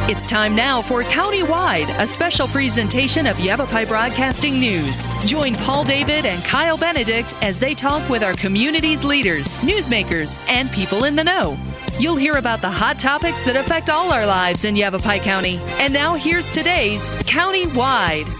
It's time now for Countywide, a special presentation of Yavapai Broadcasting News. Join Paul David and Kyle Benedict as they talk with our community's leaders, newsmakers, and people in the know. You'll hear about the hot topics that affect all our lives in Yavapai County. And now here's today's Countywide.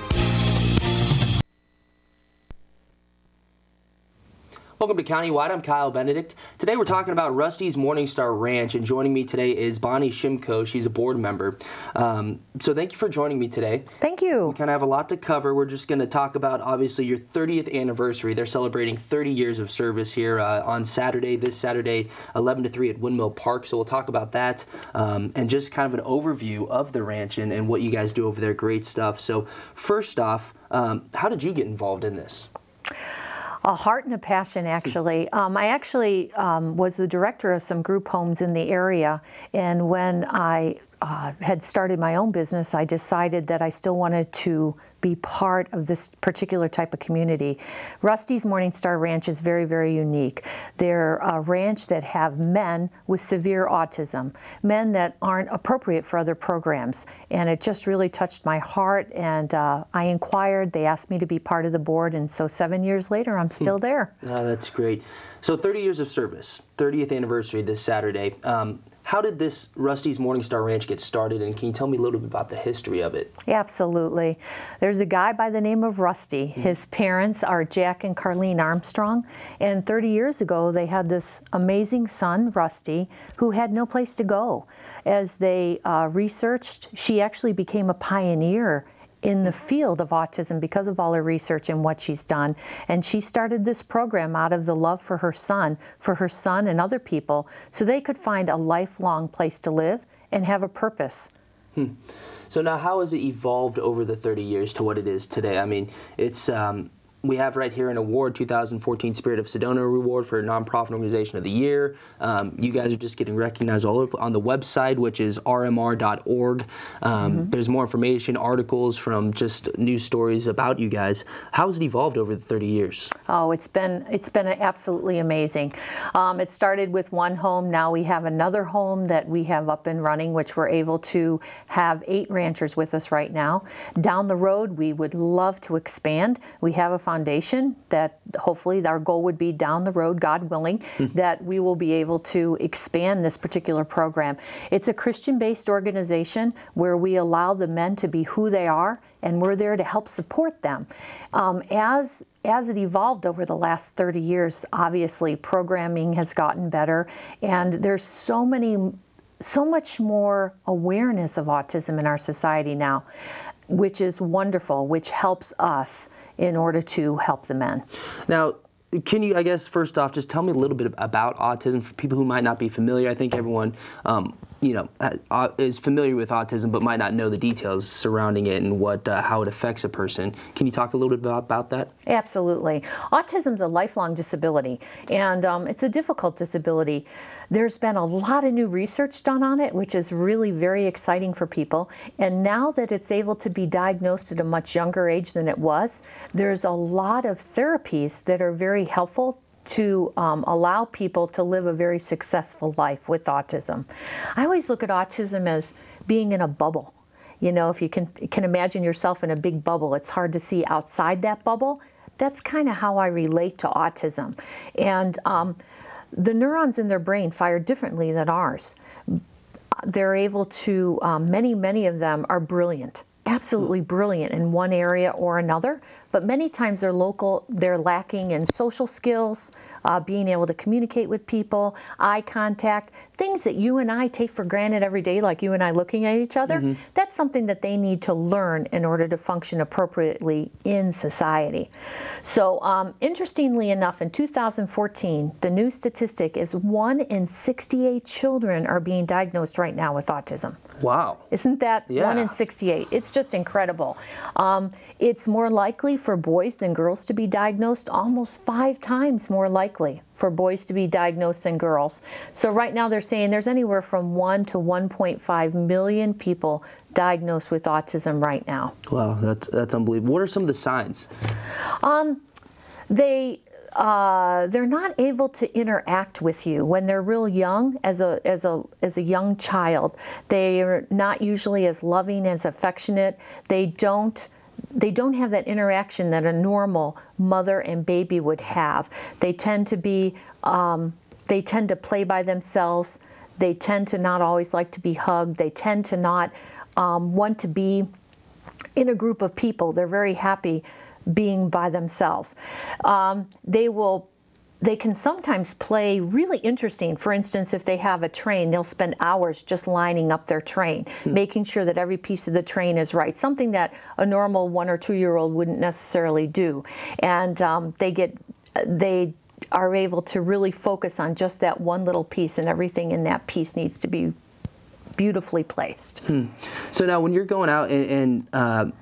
Welcome to Countywide. I'm Kyle Benedict. Today we're talking about Rusty's Morningstar Ranch, and joining me today is Bonnie Shimko. She's a board member. So thank you for joining me today. Thank you. We kind of have a lot to cover. We're just going to talk about, obviously, your 30th anniversary. They're celebrating 30 years of service here on Saturday, this Saturday, 11 to 3 at Windmill Park. So we'll talk about that and just kind of an overview of the ranch and what you guys do over there. Great stuff. So first off, how did you get involved in this? A heart and a passion, actually. I actually was the director of some group homes in the area, and when I had started my own business, I decided that I still wanted to be part of this particular type of community. Rusty's Morningstar Ranch is very, very unique. They're a ranch that have men with severe autism, men that aren't appropriate for other programs. And it just really touched my heart, and I inquired. They asked me to be part of the board, and so 7 years later, I'm still there. Oh, that's great. So 30 years of service, 30th anniversary this Saturday. How did this Rusty's Morningstar Ranch get started, and can you tell me a little bit about the history of it? Absolutely. There's a guy by the name of Rusty. His parents are Jack and Carlene Armstrong, and 30 years ago they had this amazing son, Rusty, who had no place to go. As they researched, she actually became a pioneer in the field of autism because of all her research and what she's done. And she started this program out of the love for her son and other people, so they could find a lifelong place to live and have a purpose. So now how has it evolved over the 30 years to what it is today? I mean, it's we have right here an award, 2014 Spirit of Sedona Award for Nonprofit Organization of the Year. You guys are just getting recognized all over on the website, which is rmr.org. There's more information, articles from just news stories about you guys. How has it evolved over the 30 years? Oh, it's been absolutely amazing. It started with one home. Now we have another home that we have up and running, which we're able to have 8 ranchers with us right now. Down the road, we would love to expand. We have a foundation that hopefully our goal would be down the road, God willing, that we will be able to expand this particular program. It's a Christian-based organization where we allow the men to be who they are, and we're there to help support them. As it evolved over the last 30 years, obviously programming has gotten better, and there's so much more awareness of autism in our society now, which is wonderful, which helps us in order to help the men. Now, can you, I guess, first off, just tell me a little bit about autism for people who might not be familiar? I think everyone, is familiar with autism, but might not know the details surrounding it and how it affects a person. Can you talk a little bit about that? Absolutely. Autism is a lifelong disability, and it's a difficult disability. There's been a lot of new research done on it, which is really very exciting for people. And now that it's able to be diagnosed at a much younger age than it was, there's a lot of therapies that are very helpful to allow people to live a very successful life with autism. I always look at autism as being in a bubble. You know, if you can imagine yourself in a big bubble, it's hard to see outside that bubble. That's kind of how I relate to autism. And the neurons in their brain fire differently than ours. They're able to, many of them are brilliant. Absolutely brilliant in one area or another, but many times they're lacking in social skills, being able to communicate with people, eye contact, things that you and I take for granted every day, like you and I looking at each other. That's something that they need to learn in order to function appropriately in society. So interestingly enough, in 2014, the new statistic is 1 in 68 children are being diagnosed right now with autism. Wow. Isn't that 1 in 68? It's just incredible. It's more likely for boys than girls to be diagnosed, almost 5 times more likely for boys to be diagnosed than girls. So right now they're saying there's anywhere from 1 to 1.5 million people diagnosed with autism right now. Wow, that's unbelievable. What are some of the signs? they're not able to interact with you when they're real young. As a young child, they are not usually as loving, as affectionate. They don't have that interaction that a normal mother and baby would have. They tend to be, they tend to play by themselves. They tend to not always like to be hugged. They tend to not want to be in a group of people. They're very happy being by themselves. They can sometimes play really interesting. For instance, if they have a train, they'll spend hours just lining up their train, making sure that every piece of the train is right, something that a normal 1 or 2 year old wouldn't necessarily do. And they are able to really focus on just that one little piece, and everything in that piece needs to be beautifully placed. So now when you're going out and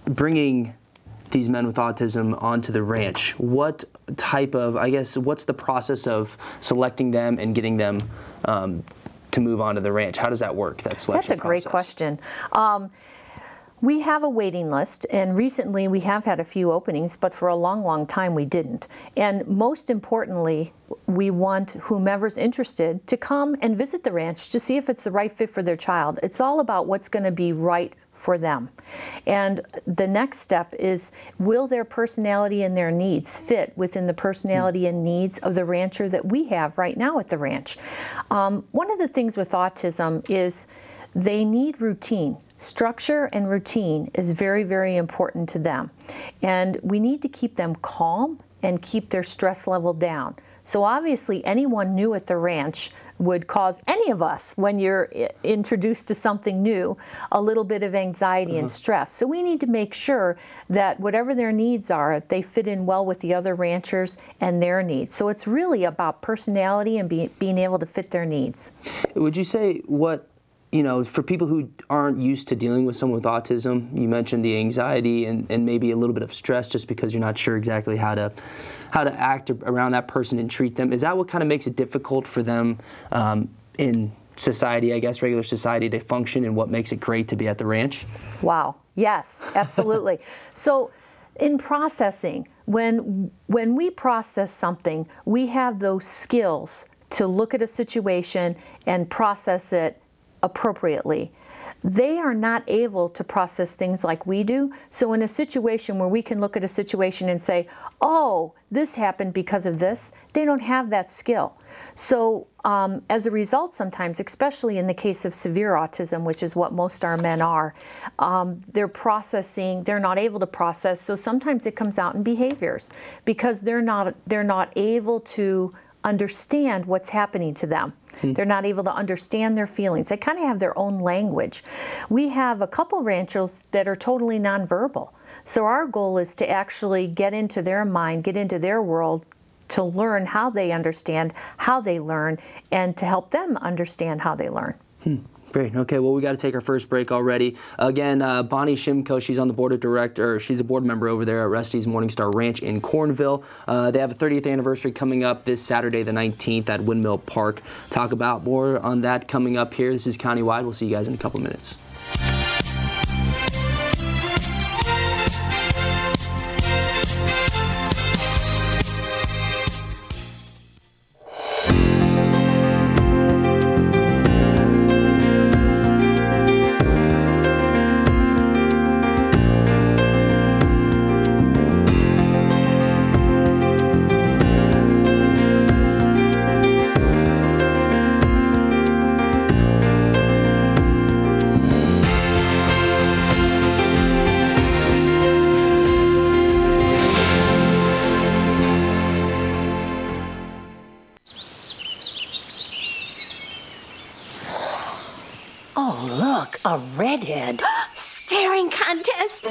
bringing these men with autism onto the ranch, what type of, I guess, what's the process of selecting them and getting them to move onto the ranch? How does that work, that selection That's a great question. We have a waiting list, and recently we have had a few openings, but for a long, long time we didn't. And most importantly, we want whomever's interested to come and visit the ranch to see if it's the right fit for their child. It's all about what's going to be right for them. And the next step is, will their personality and their needs fit within the personality and needs of the rancher that we have right now at the ranch? One of the things with autism is they need routine. Structure and routine is very, very important to them. And we need to keep them calm and keep their stress level down. So obviously anyone new at the ranch would cause any of us, when you're introduced to something new, a little bit of anxiety and stress. So we need to make sure that whatever their needs are, they fit in well with the other ranchers and their needs. So it's really about personality and being able to fit their needs. Would you say for people who aren't used to dealing with someone with autism, you mentioned the anxiety and maybe a little bit of stress just because you're not sure exactly how to act around that person and treat them. Is that what kind of makes it difficult for them in society, I guess, regular society, to function, and what makes it great to be at the ranch? Wow. Yes, absolutely. So in processing, when we process something, we have those skills to look at a situation and process it appropriately. They are not able to process things like we do. So in a situation where we can look at a situation and say, oh, this happened because of this, they don't have that skill. So as a result, sometimes, especially in the case of severe autism, which is what most our men are, they're not able to process. So sometimes it comes out in behaviors because they're not able to understand what's happening to them. They're not able to understand their feelings. They kind of have their own language. We have a couple ranchers that are totally nonverbal. So our goal is to actually get into their mind, get into their world, to learn how they understand, how they learn, and to help them understand how they learn. Great. Okay, well, we got to take our first break already. Again, Bonnie Shimko, she's on the board of directors. She's a board member over there at Rusty's Morningstar Ranch in Cornville. They have a 30th anniversary coming up this Saturday, the 19th, at Windmill Park. Talk about more on that coming up here. This is Countywide. We'll see you guys in a couple minutes. A redhead. Staring contest.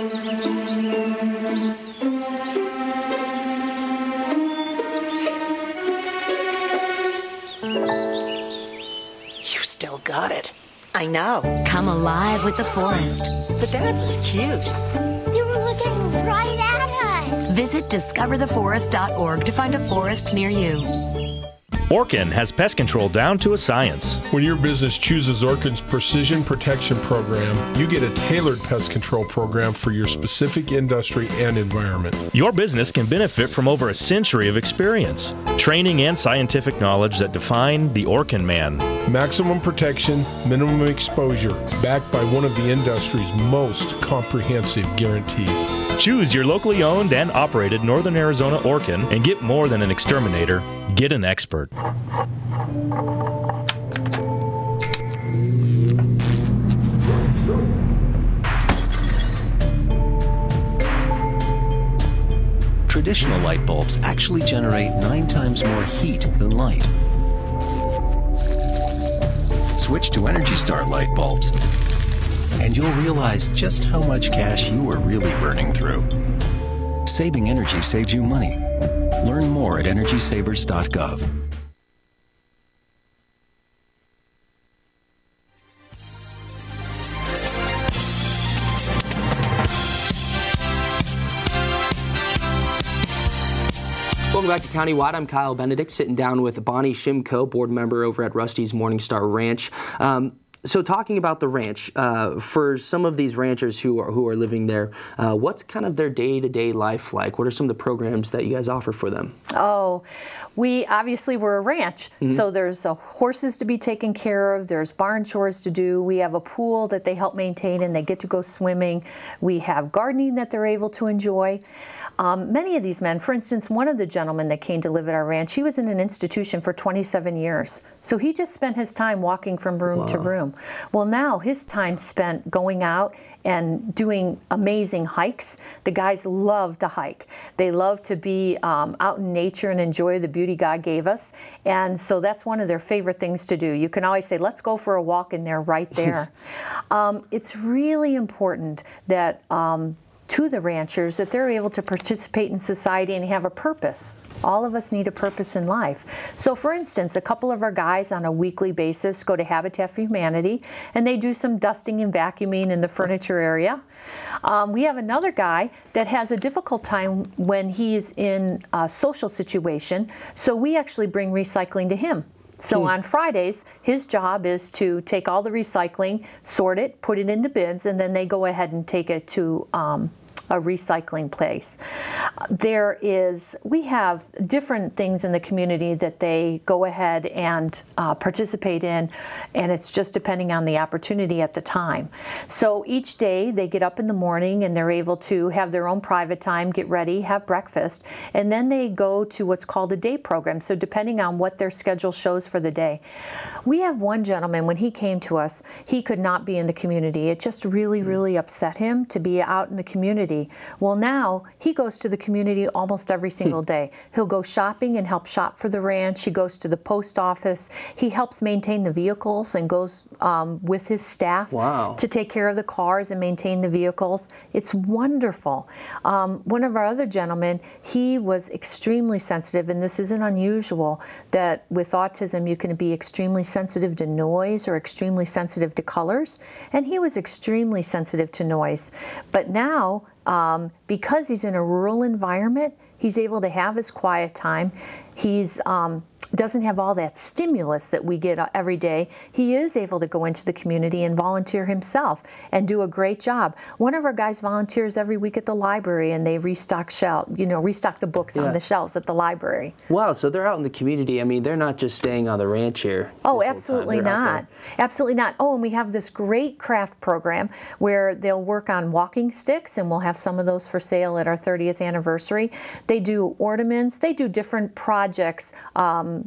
You still got it. I know. Come alive with the forest. The dad was cute. They were looking right at us. Visit discovertheforest.org to find a forest near you. Orkin has pest control down to a science. When your business chooses Orkin's Precision Protection Program, you get a tailored pest control program for your specific industry and environment. Your business can benefit from over a century of experience, training, and scientific knowledge that define the Orkin man. Maximum protection, minimum exposure, backed by one of the industry's most comprehensive guarantees. Choose your locally owned and operated Northern Arizona Orkin and get more than an exterminator. Get an expert. Traditional light bulbs actually generate 9 times more heat than light. Switch to Energy Star light bulbs, and you'll realize just how much gas you are really burning through. Saving energy saves you money. Learn more at EnergySavers.gov. Welcome back to Countywide. I'm Kyle Benedict, sitting down with Bonnie Shimko, board member over at Rusty's Morningstar Ranch. So talking about the ranch, for some of these ranchers who are living there, what's kind of their day-to-day life like? What are some of the programs that you guys offer for them? Oh, we're a ranch, so there's horses to be taken care of, there's barn chores to do, we have a pool that they help maintain and they get to go swimming, we have gardening that they're able to enjoy. Many of these men, for instance, one of the gentlemen that came to live at our ranch, he was in an institution for 27 years. So he just spent his time walking from room to room. Well, now his time spent going out and doing amazing hikes. The guys love to hike. They love to be out in nature and enjoy the beauty God gave us. And so that's one of their favorite things to do. You can always say, let's go for a walk, and they're right there. It's really important that to the ranchers that they're able to participate in society and have a purpose. All of us need a purpose in life. So for instance, a couple of our guys on a weekly basis go to Habitat for Humanity and they do some dusting and vacuuming in the furniture area. We have another guy that has a difficult time when he's in a social situation, so we actually bring recycling to him. So on Fridays, his job is to take all the recycling, sort it, put it into bins, and then they go ahead and take it to a recycling place. We have different things in the community that they go ahead and participate in, and it's just depending on the opportunity at the time. So each day they get up in the morning and they're able to have their own private time, get ready, have breakfast, and then they go to what's called a day program. So depending on what their schedule shows for the day. We have one gentleman, when he came to us, he could not be in the community. It just really, really upset him to be out in the community. Well, now he goes to the community almost every single day. He'll go shopping and help shop for the ranch. He goes to the post office. He helps maintain the vehicles and goes with his staff to take care of the cars and maintain the vehicles. It's wonderful. One of our other gentlemen, he was extremely sensitive, and this isn't unusual, that with autism you can be extremely sensitive to noise or extremely sensitive to colors, and he was extremely sensitive to noise. But now, because he's in a rural environment, he's able to have his quiet time. He's doesn't have all that stimulus that we get every day. He is able to go into the community and volunteer himself and do a great job. One of our guys volunteers every week at the library, and they restock the books on the shelves at the library. Wow, so they're out in the community. I mean, they're not just staying on the ranch here. Oh, absolutely not. Absolutely not. Oh, and we have this great craft program where they'll work on walking sticks, and we'll have some of those for sale at our 30th anniversary. They do ornaments. They do different projects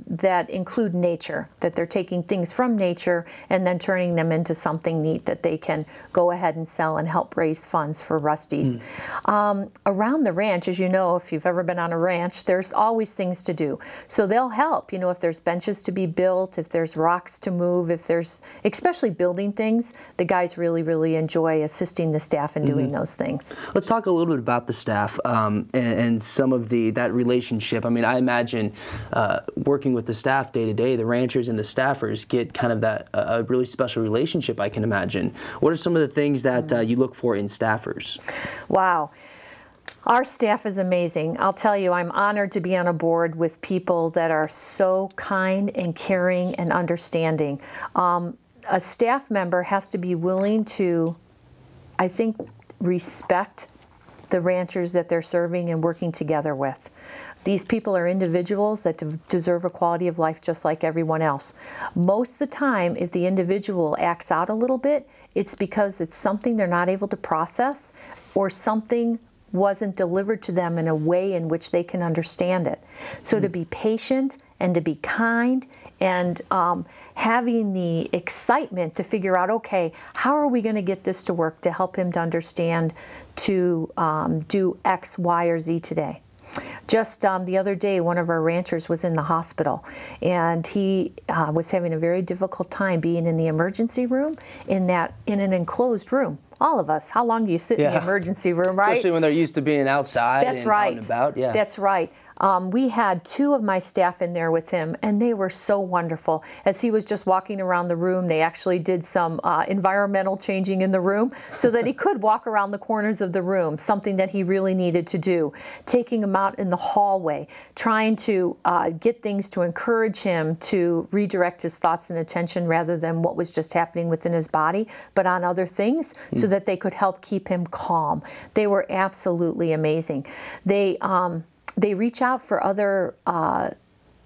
that include nature, that they're taking things from nature and then turning them into something neat that they can go ahead and sell and help raise funds for Rusty's. Around the ranch, as you know, if you've ever been on a ranch, there's always things to do. So they'll help, if there's benches to be built, if there's rocks to move, if there's, especially building things, the guys really, really enjoy assisting the staff in doing those things. Let's talk a little bit about the staff and some of that relationship. I mean, I imagine working with the staff day to day, the ranchers and the staffers get kind of a really special relationship, I can imagine. What are some of the things that you look for in staffers? Wow. Our staff is amazing. I'll tell you, I'm honored to be on a board with people that are so kind and caring and understanding. A staff member has to be willing to, I think, respect the ranchers that they're serving and working together with. These people are individuals that deserve a quality of life just like everyone else. Most of the time, if the individual acts out a little bit, it's because it's something they're not able to process or something wasn't delivered to them in a way in which they can understand it. So to be patient and to be kind and having the excitement to figure out, okay, how are we going to get this to work to help him to understand to do X, Y, or Z today. Just the other day, one of our ranchers was in the hospital, and he was having a very difficult time being in the emergency room in an enclosed room. All of us, how long do you sit in the emergency room, right? Especially when they're used to being outside That's and right. out and about. Yeah. That's right. We had 2 of my staff in there with him, and they were so wonderful. As he was just walking around the room, they actually did some environmental changing in the room so that he could walk around the corners of the room, something that he really needed to do. Taking him out in the hallway, trying to get things to encourage him to redirect his thoughts and attention rather than what was just happening within his body, but on other things so that they could help keep him calm. They were absolutely amazing. They reach out for other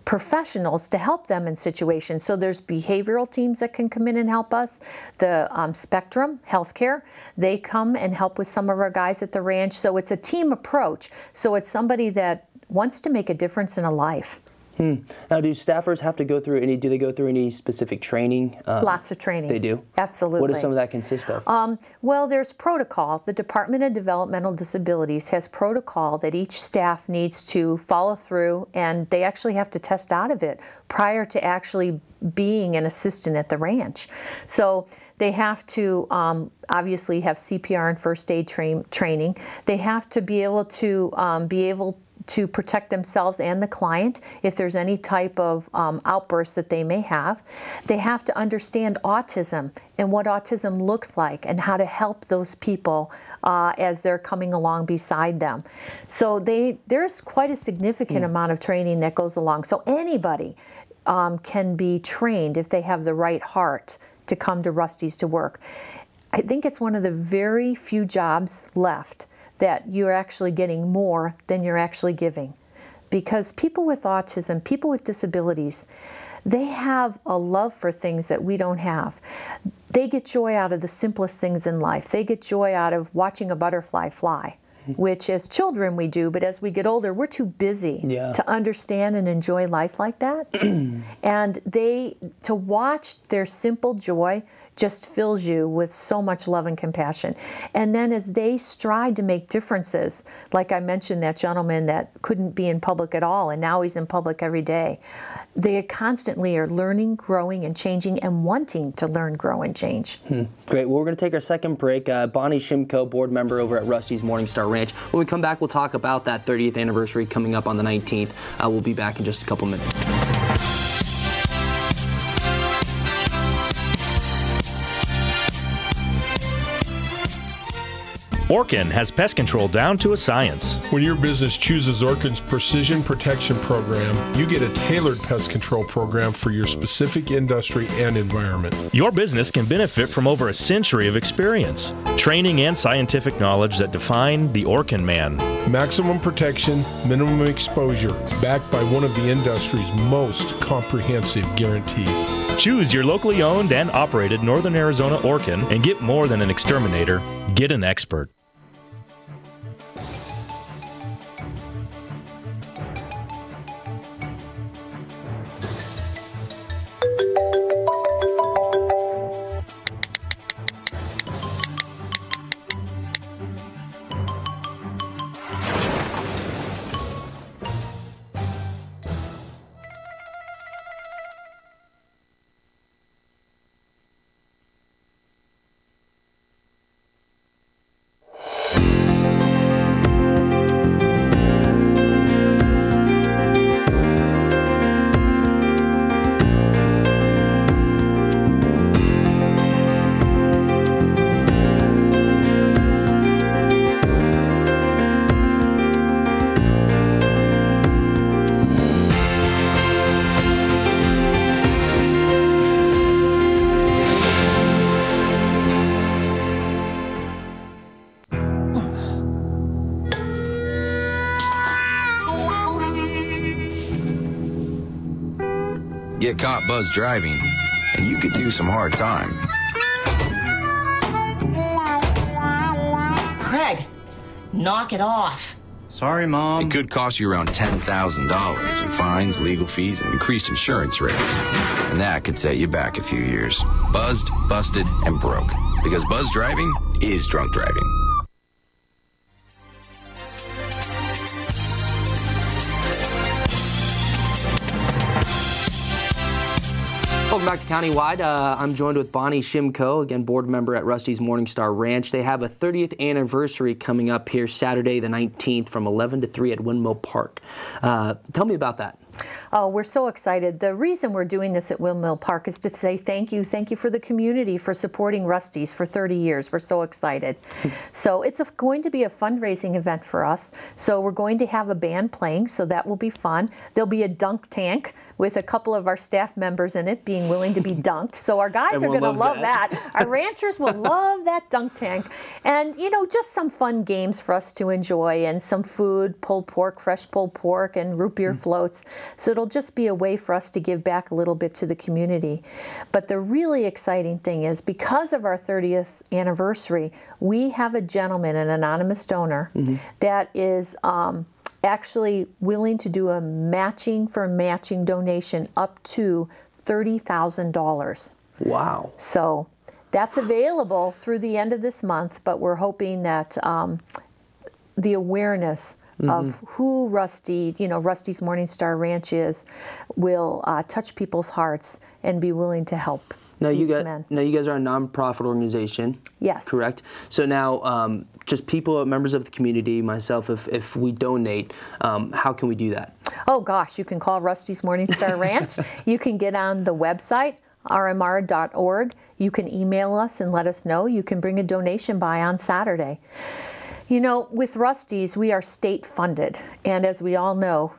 professionals to help them in situations. So there's behavioral teams that can come in and help us. The Spectrum Healthcare, they come and help with some of our guys at the ranch. So it's a team approach. So it's somebody that wants to make a difference in a life. Now, do staffers have to go through do they go through any specific training? Lots of training. They do? Absolutely. What does some of that consist of? Well, there's protocol. The Department of Developmental Disabilities has protocol that each staff needs to follow through, and they actually have to test out of it prior to actually being an assistant at the ranch. So they have to obviously have CPR and first aid training. They have to be able to protect themselves and the client if there's any type of outburst that they may have. They have to understand autism and what autism looks like and how to help those people as they're coming along beside them. So there's quite a significant amount of training that goes along. So anybody can be trained if they have the right heart to come to Rusty's to work. I think it's one of the very few jobs left that you're actually getting more than you're actually giving. Because people with autism, people with disabilities, they have a love for things that we don't have. They get joy out of the simplest things in life. They get joy out of watching a butterfly fly, which as children we do, but as we get older, we're too busy to understand and enjoy life like that. And to watch their simple joy just fills you with so much love and compassion. And then as they strive to make differences, like I mentioned that gentleman that couldn't be in public at all, and now he's in public every day, they constantly are learning, growing, and changing, and wanting to learn, grow, and change. Great. Well, we're going to take our second break. Bonnie Shimko, board member over at Rusty's Morningstar Ranch. When we come back, we'll talk about that 30th anniversary coming up on the 19th. We'll be back in just a couple minutes. Orkin has pest control down to a science. When your business chooses Orkin's Precision Protection Program, you get a tailored pest control program for your specific industry and environment. Your business can benefit from over a century of experience, training, and scientific knowledge that define the Orkin man. Maximum protection, minimum exposure, backed by one of the industry's most comprehensive guarantees. Choose your locally owned and operated Northern Arizona Orkin and get more than an exterminator. Get an expert. Get caught buzz driving, and you could do some hard time. Craig, knock it off. Sorry, Mom. It could cost you around $10,000 in fines, legal fees, and increased insurance rates. And that could set you back a few years. Buzzed, busted, and broke. Because buzz driving is drunk driving. Welcome back to Countywide. I'm joined with Bonnie Shimko, again, board member at Rusty's Morningstar Ranch. They have a 30th anniversary coming up here Saturday the 19th from 11 to 3 at Windmill Park. Tell me about that. Oh, we're so excited. The reason we're doing this at Windmill Park is to say thank you. Thank you for the community for supporting Rusty's for 30 years. We're so excited. So it's going to be a fundraising event for us. So we're going to have a band playing, so that will be fun. There'll be a dunk tank with a couple of our staff members in it being willing to be dunked. So our guys are going to love that. Our ranchers will love that dunk tank. And, you know, just some fun games for us to enjoy and some food, pulled pork, fresh pulled pork, and root beer floats. So it'll just be a way for us to give back a little bit to the community. But the really exciting thing is, because of our 30th anniversary, we have a gentleman, an anonymous donor, that is actually willing to do a matching donation up to $30,000. Wow. So that's available through the end of this month, but we're hoping that the awareness of who Rusty's Morningstar Ranch is will touch people's hearts and be willing to help. Now you guys are a nonprofit organization. Yes. Correct. So now, just people, members of the community, myself, if we donate, how can we do that? Oh gosh, you can call Rusty's Morningstar Ranch. You can get on the website, rmr.org. You can email us and let us know. You can bring a donation by on Saturday. You know, with Rusty's, we are state funded, and as we all know,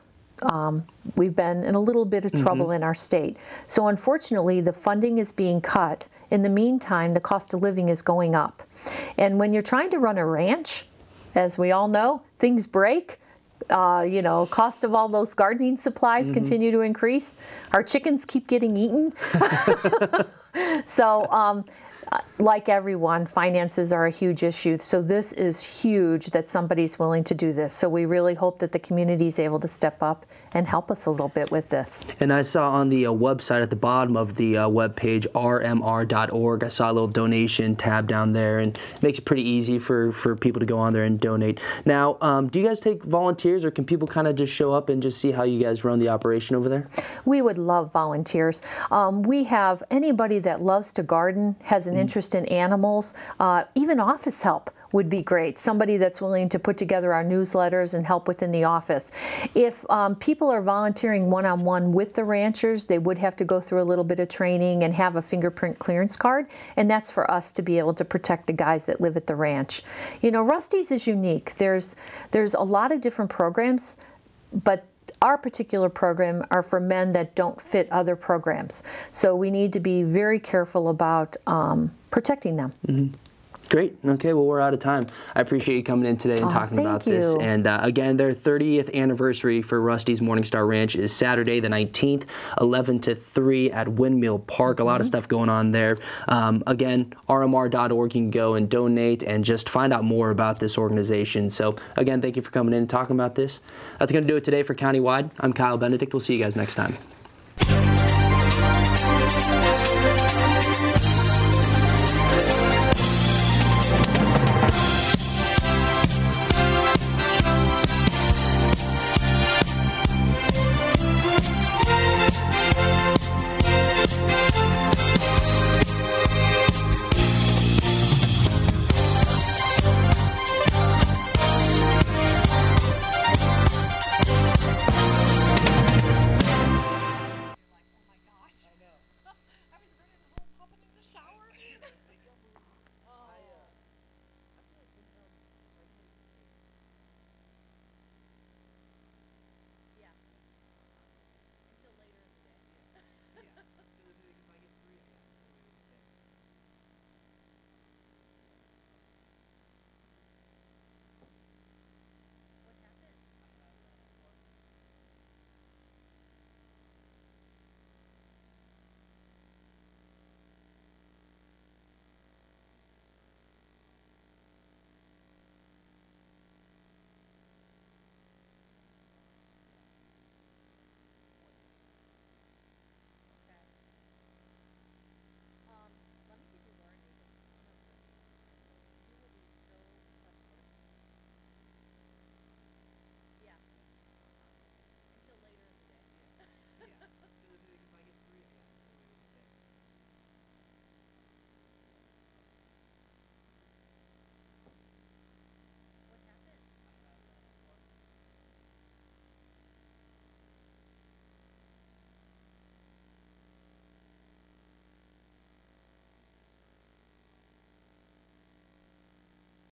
we've been in a little bit of trouble in our state. So unfortunately, the funding is being cut. In the meantime, the cost of living is going up. And when you're trying to run a ranch, as we all know, things break. You know, cost of all those gardening supplies continue to increase. Our chickens keep getting eaten. So, like everyone, finances are a huge issue. So this is huge that somebody's willing to do this. So we really hope that the community is able to step up and help us a little bit with this. And I saw on the website at the bottom of the webpage, rmr.org, I saw a little donation tab down there, and it makes it pretty easy for people to go on there and donate. Now, do you guys take volunteers, or can people kind of just show up and just see how you guys run the operation over there? We would love volunteers. We have anybody that loves to garden, has an interest in animals, even office help would be great. Somebody that's willing to put together our newsletters and help within the office. If people are volunteering one-on-one with the ranchers, they would have to go through a little bit of training and have a fingerprint clearance card, and that's for us to be able to protect the guys that live at the ranch. You know, Rusty's is unique. There's a lot of different programs, but our particular program are for men that don't fit other programs. So we need to be very careful about protecting them. Great. Okay, well, we're out of time. I appreciate you coming in today and talking about this. And again, their 30th anniversary for Rusty's Morningstar Ranch is Saturday the 19th, 11 to 3 at Windmill Park. A lot of stuff going on there. Again, rmr.org, you can go and donate and just find out more about this organization. So again, thank you for coming in and talking about this. That's going to do it today for Countywide. I'm Kyle Benedict. We'll see you guys next time.